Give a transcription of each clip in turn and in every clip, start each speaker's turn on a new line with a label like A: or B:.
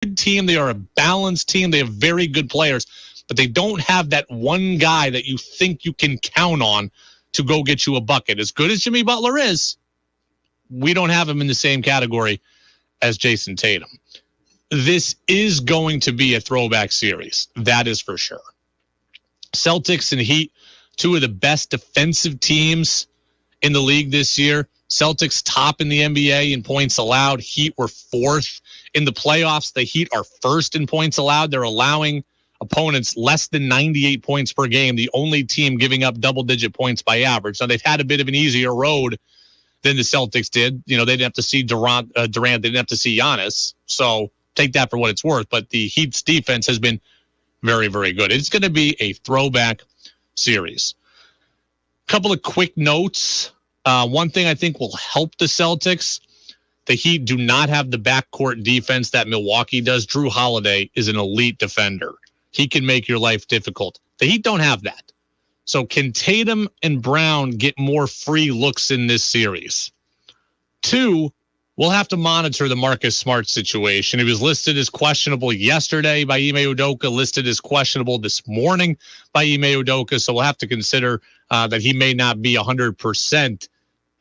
A: good team. They are a balanced team. They have very good players, but they don't have that one guy that you think you can count on to go get you a bucket. As good as Jimmy Butler is, we don't have him in the same category as Jason Tatum. This is going to be a throwback series. That is for sure. Celtics and Heat, two of the best defensive teams in the league this year. Celtics top in the NBA in points allowed. Heat were fourth in the playoffs. The Heat are first in points allowed. They're allowing opponents less than 98 points per game, the only team giving up double-digit points by average. Now, they've had a bit of an easier road than the Celtics did. You know, they didn't have to see Durant. They didn't have to see Giannis. So take that for what it's worth. But the Heat's defense has been very, very good. It's going to be a throwback series. Couple of quick notes. One thing I think will help the Celtics, the Heat do not have the backcourt defense that Milwaukee does. Drew Holiday is an elite defender. He can make your life difficult. The Heat don't have that. So can Tatum and Brown get more free looks in this series? 2, we'll have to monitor the Marcus Smart situation. He was listed as questionable yesterday by Ime Udoka, listed as questionable this morning by Ime Udoka. So we'll have to consider that he may not be 100%,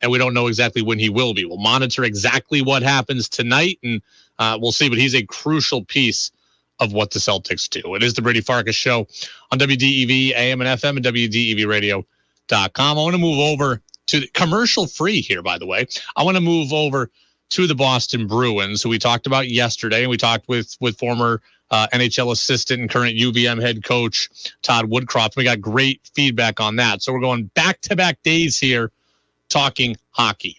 A: and we don't know exactly when he will be. We'll monitor exactly what happens tonight, and we'll see. But he's a crucial piece of what the Celtics do. It is the Brady Farkas Show on WDEV, AM and FM, and WDEVradio.com. I want to move over to commercial-free here, by the way. I want to move over to the Boston Bruins, who we talked about yesterday, and we talked with former NHL assistant and current UVM head coach Todd Woodcroft. We got great feedback on that. So we're going back-to-back days here talking hockey.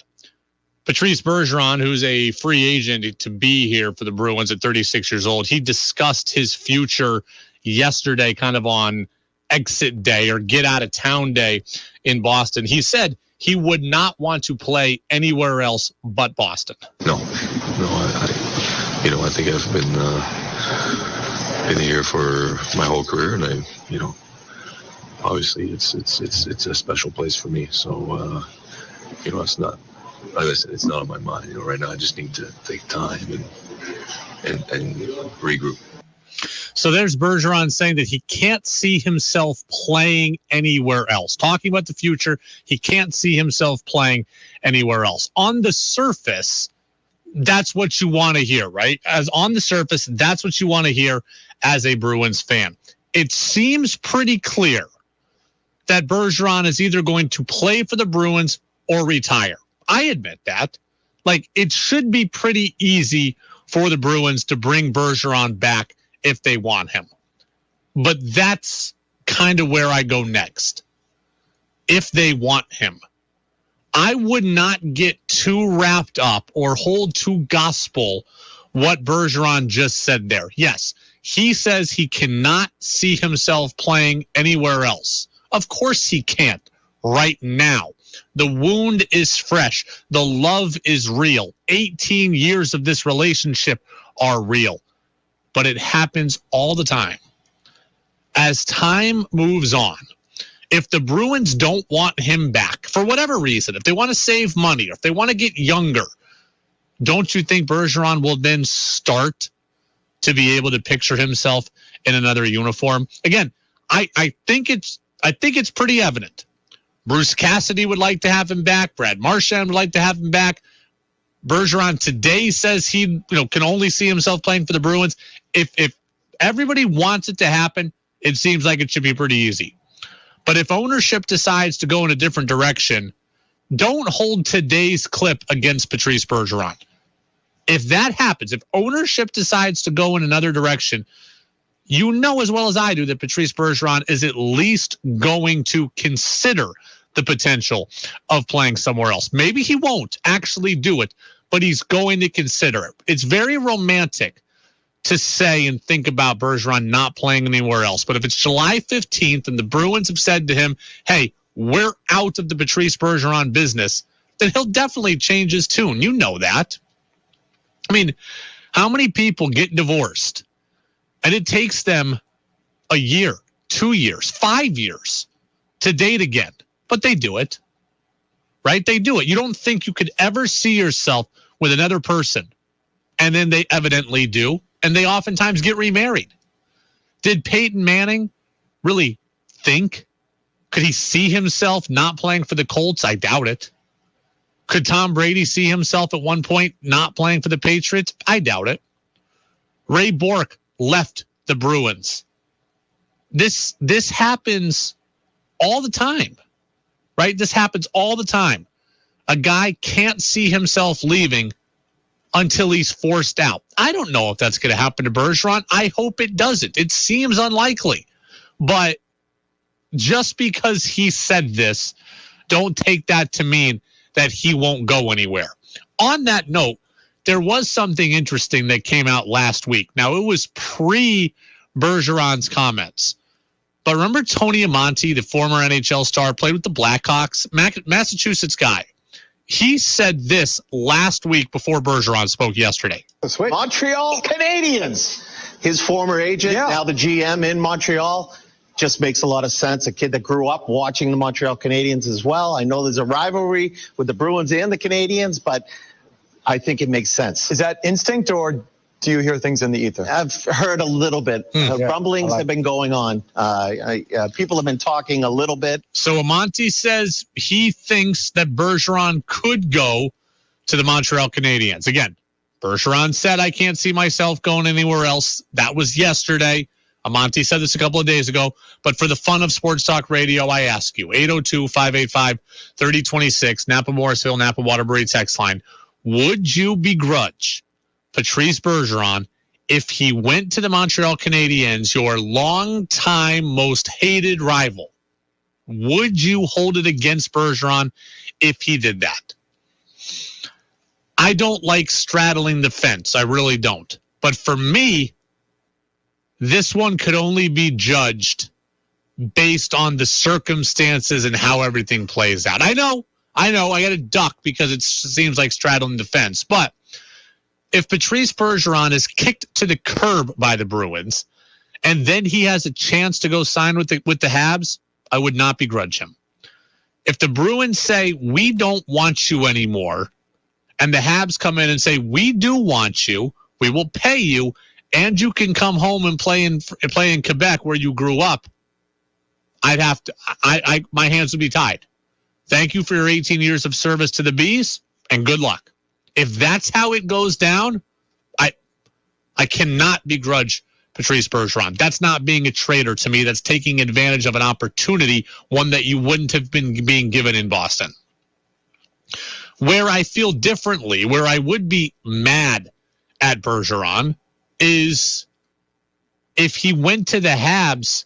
A: Patrice Bergeron, who's a free agent to be here for the Bruins at 36 years old, he discussed his future yesterday kind of on exit day or get out of town day in Boston. He said he would not want to play anywhere else but Boston.
B: No, I think I've been here for my whole career, and obviously it's a special place for me. So, it's not, like I said, it's not on my mind. Right now I just need to take time and regroup.
A: So there's Bergeron saying that he can't see himself playing anywhere else. Talking about the future, he can't see himself playing anywhere else. On the surface, that's what you want to hear, right? As on the surface, that's what you want to hear as a Bruins fan. It seems pretty clear that Bergeron is either going to play for the Bruins or retire. I admit that. Like, it should be pretty easy for the Bruins to bring Bergeron back if they want him. But that's kind of where I go next. If they want him, I would not get too wrapped up or hold to gospel what Bergeron just said there. Yes, he says he cannot see himself playing anywhere else. Of course he can't right now. The wound is fresh. The love is real. 18 years of this relationship are real. But it happens all the time. As time moves on, if the Bruins don't want him back, for whatever reason, if they want to save money, or if they want to get younger, don't you think Bergeron will then start to be able to picture himself in another uniform? Again, I think it's pretty evident. Bruce Cassidy would like to have him back. Brad Marchand would like to have him back. Bergeron today says he can only see himself playing for the Bruins. If everybody wants it to happen, it seems like it should be pretty easy. But if ownership decides to go in a different direction, don't hold today's clip against Patrice Bergeron. If that happens, if ownership decides to go in another direction, you know as well as I do that Patrice Bergeron is at least going to consider the potential of playing somewhere else. Maybe he won't actually do it, but he's going to consider it. It's very romantic to say and think about Bergeron not playing anywhere else. But if it's July 15th and the Bruins have said to him, hey, we're out of the Patrice Bergeron business, then he'll definitely change his tune. You know that. I mean, how many people get divorced and it takes them a year, 2 years, 5 years to date again? But they do it, right? They do it. You don't think you could ever see yourself with another person, and then they evidently do. and they oftentimes get remarried. Did Peyton Manning really think? Could he see himself not playing for the Colts? I doubt it. Could Tom Brady see himself at one point not playing for the Patriots? I doubt it. Ray Bork left the Bruins. This happens all the time, right? This happens all the time. A guy can't see himself leaving until he's forced out. I don't know if that's going to happen to Bergeron. I hope it doesn't. It seems unlikely. But just because he said this, don't take that to mean that he won't go anywhere. On that note, there was something interesting that came out last week. Now, it was pre-Bergeron's comments. But remember Tony Amonte, the former NHL star, played with the Blackhawks, Massachusetts guy. He said this last week before Bergeron spoke yesterday.
C: Montreal Canadiens. His former agent, now the GM in Montreal. Just makes a lot of sense. A kid that grew up watching the Montreal Canadiens as well. I know there's a rivalry with the Bruins and the Canadiens, but I think it makes sense.
D: Is that instinct, or do you hear things in the ether?
C: I've heard a little bit. Rumblings have been going on. People have been talking a little bit.
A: So Amonte says he thinks that Bergeron could go to the Montreal Canadiens. Again, Bergeron said, I can't see myself going anywhere else. That was yesterday. Amonte said this a couple of days ago. But for the fun of Sports Talk Radio, I ask you, 802-585-3026, Napa Morrisville, Napa Waterbury text line. Would you begrudge Patrice Bergeron if he went to the Montreal Canadiens, your longtime most hated rival? Would you hold it against Bergeron if he did that? I don't like straddling the fence. I really don't. But for me, this one could only be judged based on the circumstances and how everything plays out. I know. I got to duck because it seems like straddling the fence. But if Patrice Bergeron is kicked to the curb by the Bruins and then he has a chance to go sign with the Habs, I would not begrudge him. If the Bruins say, we don't want you anymore, and the Habs come in and say, we do want you, we will pay you, and you can come home and play in Quebec where you grew up, I'd have to. My hands would be tied. Thank you for your 18 years of service to the Bees, and good luck. If that's how it goes down, I cannot begrudge Patrice Bergeron. That's not being a traitor to me. That's taking advantage of an opportunity, one that you wouldn't have been being given in Boston. Where I feel differently, where I would be mad at Bergeron, is if he went to the Habs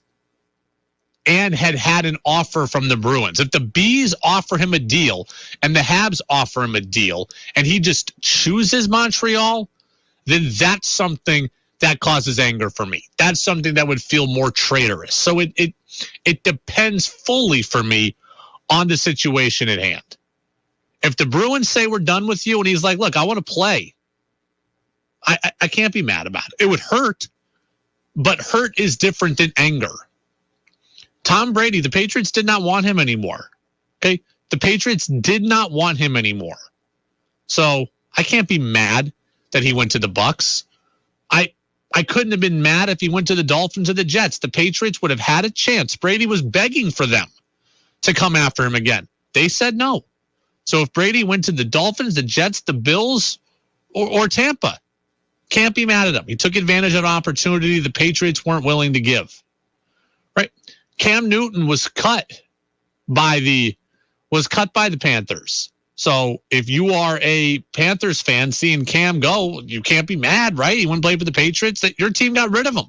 A: and had an offer from the Bruins. If the Bees offer him a deal and the Habs offer him a deal and he just chooses Montreal, then that's something that causes anger for me. That's something that would feel more traitorous. So it depends fully for me on the situation at hand. If the Bruins say we're done with you and he's like, look, I want to play, I can't be mad about it. It would hurt, but hurt is different than anger. Tom Brady, the Patriots did not want him anymore. Okay? The Patriots did not want him anymore. So I can't be mad that he went to the Bucs. I couldn't have been mad if he went to the Dolphins or the Jets. The Patriots would have had a chance. Brady was begging for them to come after him again. They said no. So if Brady went to the Dolphins, the Jets, the Bills, or Tampa, can't be mad at him. He took advantage of an opportunity the Patriots weren't willing to give. Right? Cam Newton was cut by the Panthers. So if you are a Panthers fan seeing Cam go, you can't be mad, right? He wouldn't play for the Patriots. That your team got rid of him.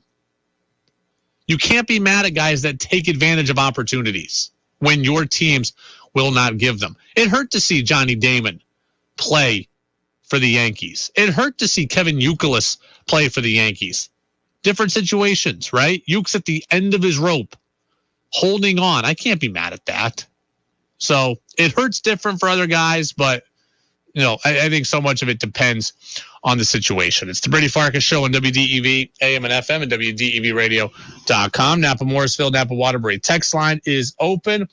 A: You can't be mad at guys that take advantage of opportunities when your teams will not give them. It hurt to see Johnny Damon play for the Yankees. It hurt to see Kevin Youkilis play for the Yankees. Different situations, right? Yuke's at the end of his rope, holding on. I can't be mad at that. So it hurts different for other guys, but I think so much of it depends on the situation. It's the Brady Farkas Show on WDEV, AM and FM, and WDEVradio.com. Napa Morrisville, Napa Waterbury text line is open.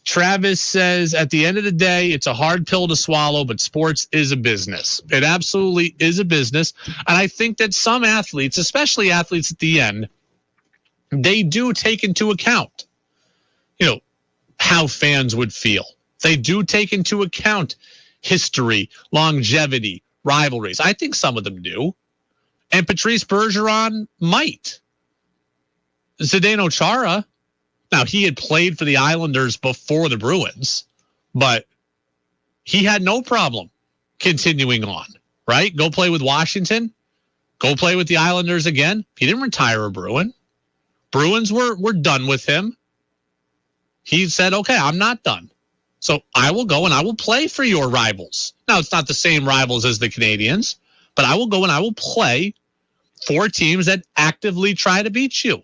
A: Travis says, at the end of the day, it's a hard pill to swallow, but sports is a business. It absolutely is a business. And I think that some athletes, especially athletes at the end, they do take into account, how fans would feel. They do take into account history, longevity, rivalries. I think some of them do. And Patrice Bergeron might. Zdeno Chara, now he had played for the Islanders before the Bruins, but he had no problem continuing on, right? Go play with Washington. Go play with the Islanders again. He didn't retire a Bruin. Bruins were done with him. He said, okay, I'm not done. So I will go and I will play for your rivals. Now, it's not the same rivals as the Canadians, but I will go and I will play for teams that actively try to beat you.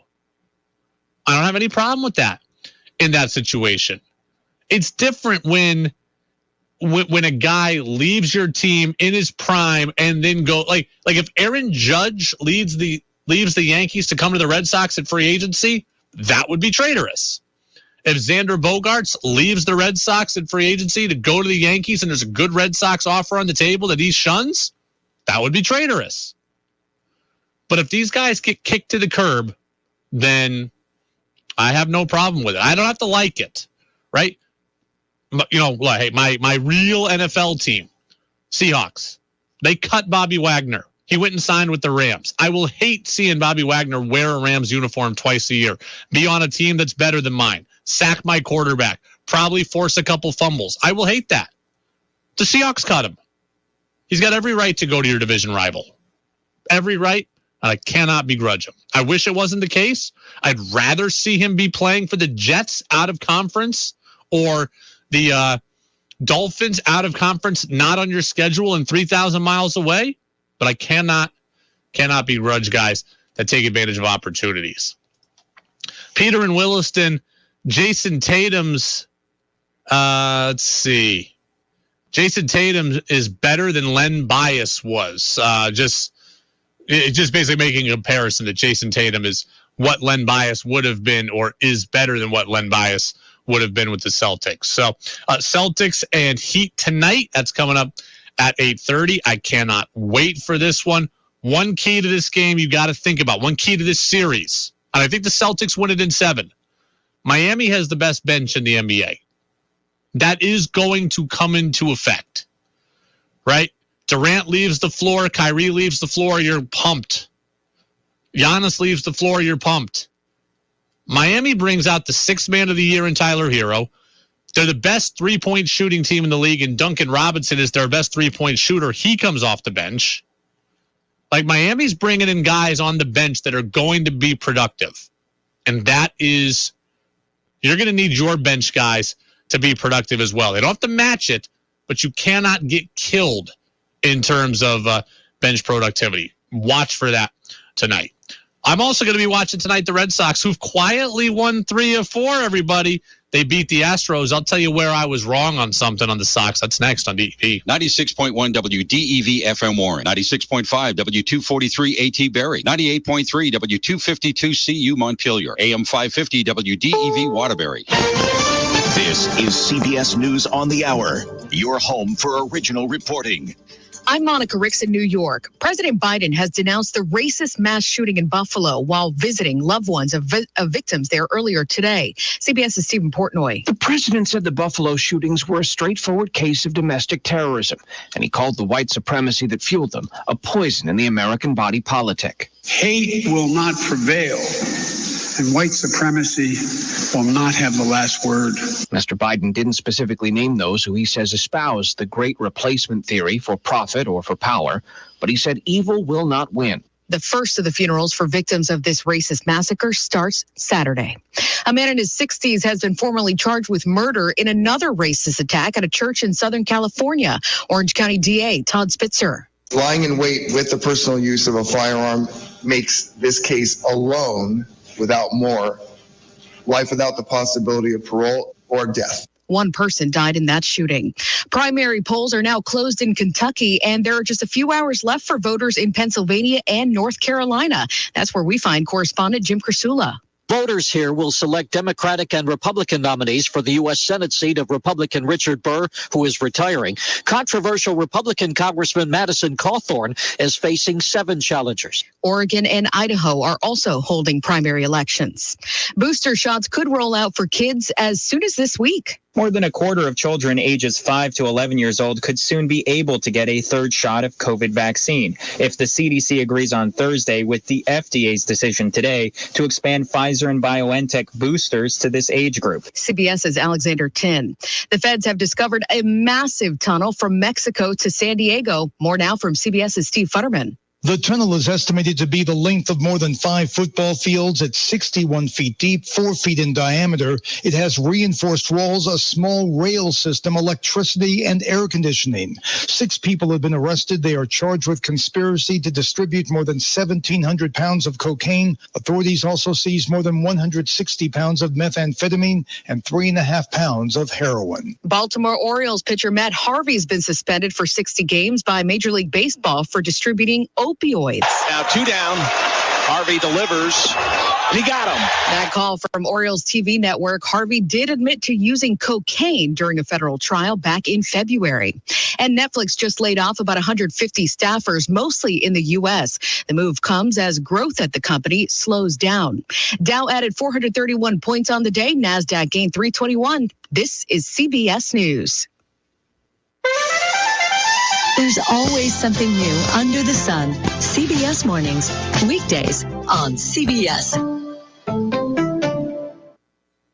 A: I don't have any problem with that in that situation. It's different when a guy leaves your team in his prime and then go like if Aaron Judge leaves the Yankees to come to the Red Sox at free agency, that would be traitorous. If Xander Bogaerts leaves the Red Sox at free agency to go to the Yankees and there's a good Red Sox offer on the table that he shuns, that would be traitorous. But if these guys get kicked to the curb, then I have no problem with it. I don't have to like it, right? Hey, my real NFL team, Seahawks, they cut Bobby Wagner. He went and signed with the Rams. I will hate seeing Bobby Wagner wear a Rams uniform twice a year, be on a team that's better than mine, sack my quarterback, probably force a couple fumbles. I will hate that. The Seahawks cut him. He's got every right to go to your division rival. Every right. I cannot begrudge him. I wish it wasn't the case. I'd rather see him be playing for the Jets out of conference or the Dolphins out of conference, not on your schedule and 3,000 miles away. But I cannot begrudge guys that take advantage of opportunities. Peter in Williston, Jason Tatum's, let's see. Jason Tatum is better than Len Bias was. Just basically making a comparison that Jason Tatum is what Len Bias would have been or is better than what Len Bias would have been with the Celtics. So Celtics and Heat tonight. That's coming up at 8:30. I cannot wait for this one. One key to this game you got to think about. One key to this series. And I think the Celtics win it in 7. Miami has the best bench in the NBA. That is going to come into effect, right? Durant leaves the floor. Kyrie leaves the floor. You're pumped. Giannis leaves the floor. You're pumped. Miami brings out the 6th man of the year in Tyler Hero. They're the best three-point shooting team in the league, and Duncan Robinson is their best three-point shooter. He comes off the bench. Like, Miami's bringing in guys on the bench that are going to be productive. And that is, you're going to need your bench guys to be productive as well. They don't have to match it, but you cannot get killed in terms of bench productivity. Watch for that tonight. I'm also going to be watching tonight the Red Sox, who've quietly won 3 of 4, everybody. They beat the Astros. I'll tell you where I was wrong on something on the Sox. That's next on DEV.
E: 96.1 WDEV FM Warren. 96.5 W243 AT Barrie. 98.3 W252 CU Montpelier. AM 550 WDEV Waterbury.
F: This is CBS News on the Hour, your home for original reporting.
G: I'm Monica Ricks in New York. President Biden has denounced the racist mass shooting in Buffalo while visiting loved ones of victims there earlier today. CBS's Stephen Portnoy.
H: The president said the Buffalo shootings were a straightforward case of domestic terrorism, and he called the white supremacy that fueled them a poison in the American body politic.
I: Hate will not prevail, and white supremacy will not have the last word.
H: Mr. Biden didn't specifically name those who he says espouse the great replacement theory for profit or for power, but he said evil will not win.
G: The first of the funerals for victims of this racist massacre starts Saturday. A man in his 60s has been formally charged with murder in another racist attack at a church in Southern California. Orange County DA Todd Spitzer.
J: Lying in wait with the personal use of a firearm makes this case alone, without more, life without the possibility of parole or death.
G: One person died in that shooting. Primary polls are now closed in Kentucky, and there are just a few hours left for voters in Pennsylvania and North Carolina. That's where we find correspondent Jim Krasula.
K: Voters here will select Democratic and Republican nominees for the U.S. Senate seat of Republican Richard Burr, who is retiring. Controversial Republican Congressman Madison Cawthorn is facing 7 challengers.
G: Oregon and Idaho are also holding primary elections. Booster shots could roll out for kids as soon as this week.
L: More than a quarter of children ages 5 to 11 years old could soon be able to get a 3rd shot of COVID vaccine if the CDC agrees on Thursday with the FDA's decision today to expand Pfizer and BioNTech boosters to this age group.
G: CBS's Alexander Tin. The feds have discovered a massive tunnel from Mexico to San Diego. More now from CBS's Steve Futterman.
M: The tunnel is estimated to be the length of more than 5 football fields. It's 61 feet deep, 4 feet in diameter. It has reinforced walls, a small rail system, electricity, and air conditioning. 6 people have been arrested. They are charged with conspiracy to distribute more than 1,700 pounds of cocaine. Authorities also seized more than 160 pounds of methamphetamine and 3.5 pounds of heroin.
G: Baltimore Orioles pitcher Matt Harvey's been suspended for 60 games by Major League Baseball for distributing opioids.
N: Now 2 down. Harvey delivers. And he got him.
G: That call from Orioles TV network. Harvey did admit to using cocaine during a federal trial back in February. And Netflix just laid off about 150 staffers, mostly in the U.S. The move comes as growth at the company slows down. Dow added 431 points on the day. NASDAQ gained 321. This is CBS News.
O: There's always something new under the sun. CBS Mornings, weekdays on CBS.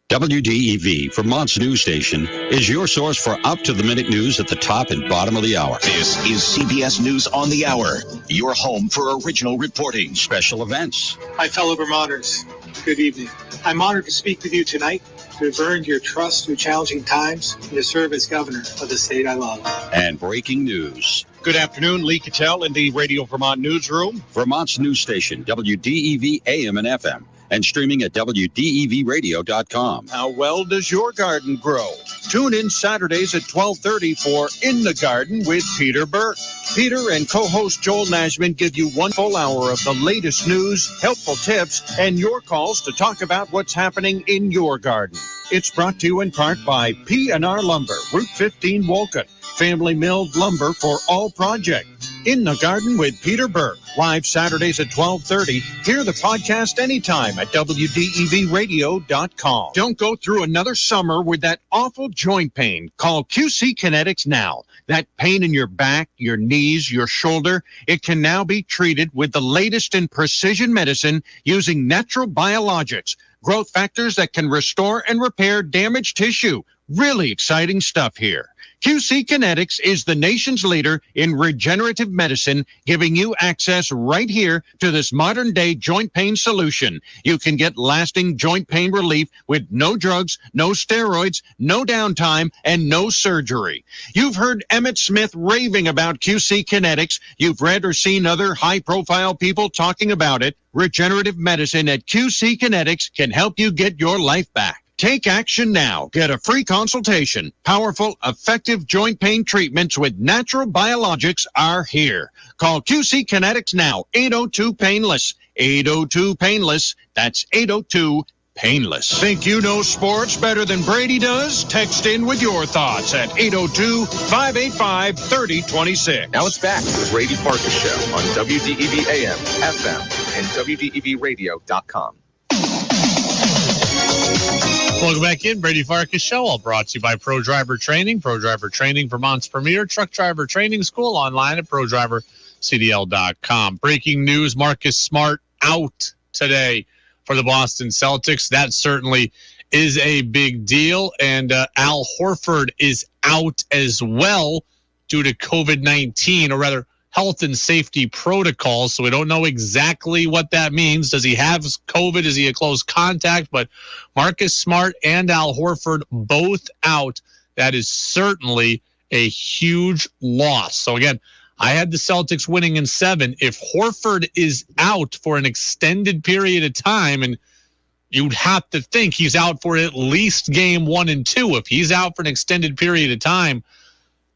E: WDEV, Vermont's news station, is your source for up-to-the-minute news at the top and bottom of the hour.
F: This is CBS News on the Hour, your home for original reporting.
E: Special events.
P: Hi, fellow Vermonters. Good evening. I'm honored to speak with you tonight, to have earned your trust through challenging times, and to serve as governor of the state I love.
E: And breaking news.
Q: Good afternoon, Lee Cattell in the Radio Vermont newsroom.
E: Vermont's news station, WDEV AM and FM, and streaming at WDEVradio.com.
Q: How well does your garden grow? Tune in Saturdays at 12:30 for In the Garden with Peter Burke. Peter and co-host Joel Nashman give you 1 full hour of the latest news, helpful tips, and your calls to talk about what's happening in your garden. It's brought to you in part by P&R Lumber, Route 15 Wolcott. Family milled lumber for all projects. In the Garden with Peter Burke. Live Saturdays at 12:30. Hear the podcast anytime at WDEVradio.com. Don't go through another summer with that awful joint pain. Call QC Kinetics now. That pain in your back, your knees, your shoulder, it can now be treated with the latest in precision medicine using natural biologics. Growth factors that can restore and repair damaged tissue. Really exciting stuff here. QC Kinetics is the nation's leader in regenerative medicine, giving you access right here to this modern-day joint pain solution. You can get lasting joint pain relief with no drugs, no steroids, no downtime, and no surgery. You've heard Emmett Smith raving about QC Kinetics. You've read or seen other high-profile people talking about it. Regenerative medicine at QC Kinetics can help you get your life back. Take action now. Get a free consultation. Powerful, effective joint pain treatments with natural biologics are here. Call QC Kinetics now. 802-PAINLESS. 802-PAINLESS. That's 802-PAINLESS. Think you know sports better than Brady does? Text in with your thoughts at 802-585-3026.
R: Now it's back to the Brady Farkas Show on WDEV AM, FM, and WDEVradio.com.
A: Welcome back in. Brady Farkas Show, all brought to you by Pro Driver Training. Pro Driver Training, Vermont's premier truck driver training school, online at ProDriverCDL.com. Breaking news, Marcus Smart out today for the Boston Celtics. That certainly is a big deal. And Al Horford is out as well due to COVID-19, or rather health and safety protocols. So we don't know exactly what that means. Does he have COVID? Is he a close contact? But Marcus Smart and Al Horford both out. That is certainly a huge loss. So again, I had the Celtics winning in 7. If Horford is out for an extended period of time, and you'd have to think he's out for at least game 1 and 2. If he's out for an extended period of time,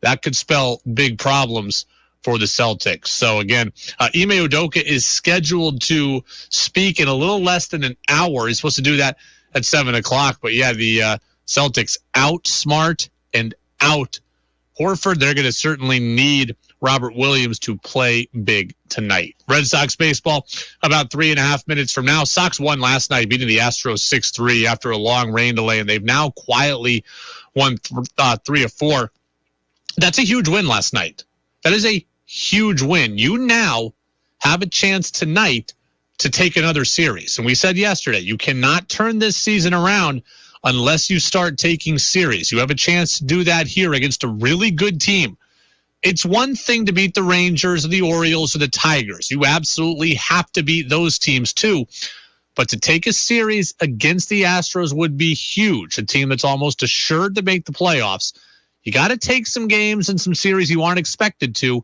A: that could spell big problems for the Celtics. So again, Ime Udoka is scheduled to speak in a little less than an hour. He's supposed to do that at 7 o'clock. But yeah, the Celtics outsmart and out Horford. They're going to certainly need Robert Williams to play big tonight. Red Sox baseball about 3.5 minutes from now. Sox won last night, beating the Astros 6-3 after a long rain delay, and they've now quietly won 3 of 4. That's a huge win last night. That is a huge win. You now have a chance tonight to take another series. And we said yesterday, you cannot turn this season around unless you start taking series. You have a chance to do that here against a really good team. It's one thing to beat the Rangers or the Orioles or the Tigers. You absolutely have to beat those teams too. But to take a series against the Astros would be huge, a team that's almost assured to make the playoffs. You got to take some games and some series you aren't expected to,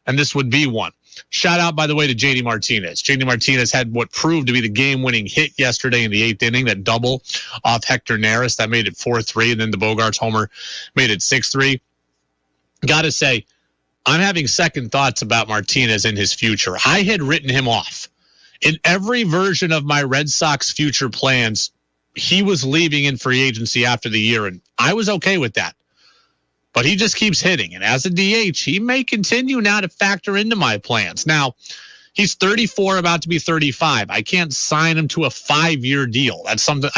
A: and this would be one. Shout out, by the way, to J.D. Martinez. J.D. Martinez had what proved to be the game-winning hit yesterday in the 8th inning, that double off Hector Neris. That made it 4-3, and then the Bogarts homer made it 6-3. Got to say, I'm having second thoughts about Martinez and his future. I had written him off. In every version of my Red Sox future plans, he was leaving in free agency after the year, and I was okay with that. But he just keeps hitting, and as a DH, he may continue now to factor into my plans. Now, he's 34, about to be 35. I can't sign him to a 5-year deal. That's something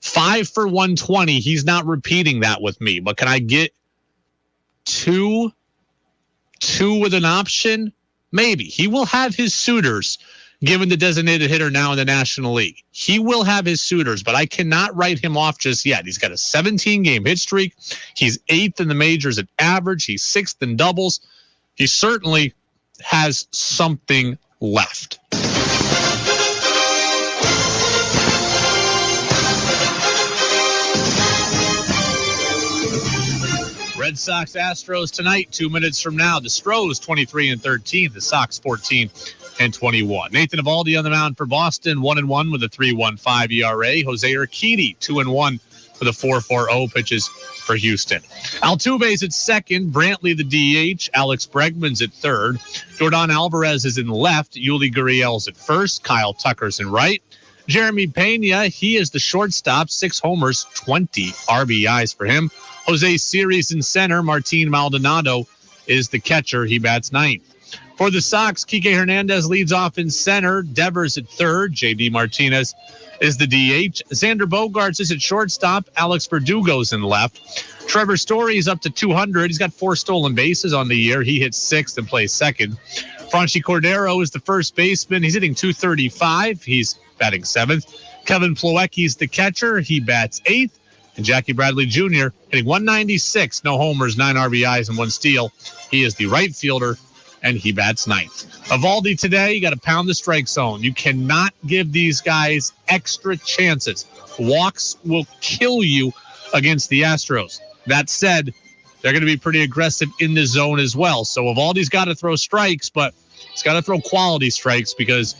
A: 5 for 120. He's not repeating that with me. But can I get two with an option? Maybe. He will have his suitors, given the designated hitter now in the National League. He will have his suitors, but I cannot write him off just yet. He's got a 17-game hit streak. He's 8th in the majors at average. He's 6th in doubles. He certainly has something left. Red Sox Astros tonight, 2 minutes from now. The Stros 23-13, the Sox 14-21. Nathan Eovaldi on the mound for Boston, 1-1 with a 3.15 ERA. Jose Urquidy 2-1 with a 4.40 pitches for Houston. Altuve's at second, Brantley the DH, Alex Bregman's at third, Jordan Alvarez is in left, Yuli Gurriel's at first, Kyle Tucker's in right. Jeremy Pena, he is the shortstop, 6 homers, 20 RBIs for him. Jose Siri's in center. Martin Maldonado is the catcher. He bats 9th. For the Sox, Kike Hernandez leads off in center. Devers at third. J.D. Martinez is the DH. Xander Bogaerts is at shortstop. Alex Verdugo's in left. Trevor Story is up to 200. He's got 4 stolen bases on the year. He hits 6th and plays 2nd. Franchi Cordero is the first baseman. He's hitting 235. He's batting 7th. Kevin Plawecki's the catcher. He bats 8th. And Jackie Bradley Jr. hitting 196, no homers, 9 RBIs, and 1 steal. He is the right fielder, and he bats 9th. Eovaldi today, you got to pound the strike zone. You cannot give these guys extra chances. Walks will kill you against the Astros. That said, they're going to be pretty aggressive in the zone as well. So Eovaldi's got to throw strikes, but he's got to throw quality strikes, because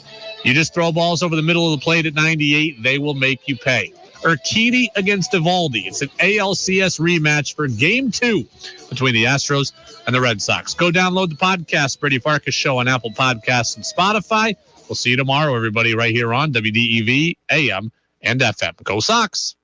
A: you just throw balls over the middle of the plate at 98, they will make you pay. Urquidy against Eovaldi. It's an ALCS rematch for Game 2 between the Astros and the Red Sox. Go download the podcast, Brady Farkas Show, on Apple Podcasts and Spotify. We'll see you tomorrow, everybody, right here on WDEV, AM, and FM. Go Sox!